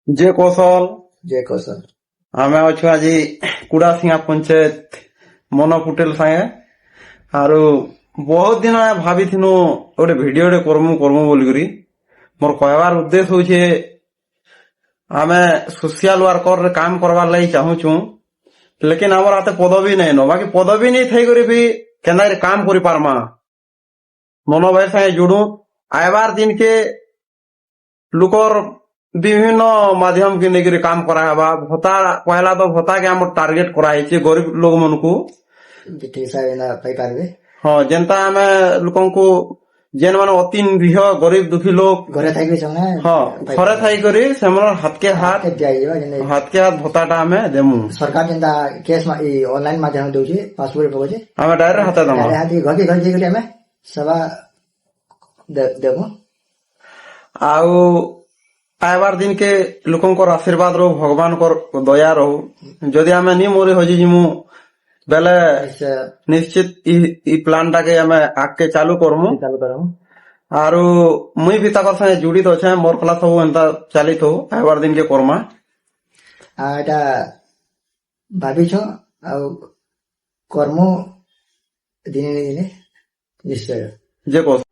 ଯେ କୌଶଲ ଜୟ କୌଶଲ। ଆମେ ଅଛୁ ଆଜି କୁଡାସିଙ୍ଗା ପଞ୍ଚାୟତ ମନ ପୁଟେଲ ସାଙ୍ଗେ ଆରୁ ବହୁତ ଦିନ ଭାବିଥିନୁ ଗୋଟେ ଭିଡିଓଟେ କରମୁ ବୋଲିକରି ମୋର କହିବାର ଉଦ୍ଦେଶ୍ୟ ହଉଛି ଆମେ ସୋସିଆଲ ୱାର୍କର ରେ କାମ କରବାର ଲାଗି ଚାହୁଁଛୁ ଲେକିନ ଆମର ହାତେ ପଦବୀ ନାଇଁ ନ ବାକି ପଦବୀ ନେଇ ଥାଇକରି ବି କେନ୍ଦାରେ କାମ କରିପାରମା ମନ ଭାଇ ସାଙ୍ଗେ ଯୋଡୁ ଆଇବାର ଦିନକେ ଲୋକର ବିଭିନ୍ନ ମାଧ୍ୟମ କେ ନେଇକରି କାମ କରାହେବା ଭତ୍ତା ପହଲା ତ ଭତ୍ତା କେ ଆମର ଟାର୍ଗେଟ କରାହେଇଛି ଗରିବ ଲୋକ ମାନଙ୍କୁ ଯେତିକି ହିସାବରେ ପାଇପାରିବେ। ହଁ ଯେନ୍ତା ଆମେ ଲୋକଙ୍କୁ ଯେନ୍ ମାନେ ଅତି ନିରୀହ ଗରିବ ଦୁଃଖୀ ଲୋକ ଘରେ ଥାଇକି ସେମାନେ ହଁ ଥରେ ଥାଇକରି ସେମାନେ ହାତକେ ହାତ ଦିଆଯିବ ଯେମିତି ହାତକେ ହାତ ଭତ୍ତାଟା ଆମେ ଦେମୁ ସରକାର ଯେନ୍ତା କେସ୍ ଅନଲାଇନ ମାଧ୍ୟମରେ ଦଉଛି ପାସବୁକ୍ ପକଉଛି ଆମେ ଡାଇରେକ୍ଟ ହାତେ ଦମା ଘରକେ ଘର ଯାଇକରି ଆମେ ସେବା ଦେବୁ। ଆଉ ଆଇବାର ଦିନକେ ଲୋକଙ୍କର ଆଶୀର୍ବାଦ ରହୁ ଭଗବାନଙ୍କର ଦୟା ରହୁ ଯଦି ଆମେ ନି ମରି ହଜି ଯିମୁ ବେଲେ ନିଶ୍ଚିତ ଇ ପ୍ଲାନ ଟାକେ ଆମେ ଆଗକେ ଚାଲୁ କରମୁ ଆରୁ ମୁଇଁ ବି ତାଙ୍କର ସାଙ୍ଗେ ଜୁଡିତ ଅଛେ ମୋର କଲା ସବୁ ଏନ୍ତା ଚାଲିଥଉ ଆଇବାର ଦିନକେ କରମା ଏଟା ଭାବିଛ ଆଉ କର୍ମ ଦିନେ ଦିନେ ନିଶ୍ଚୟ ଯେ କହ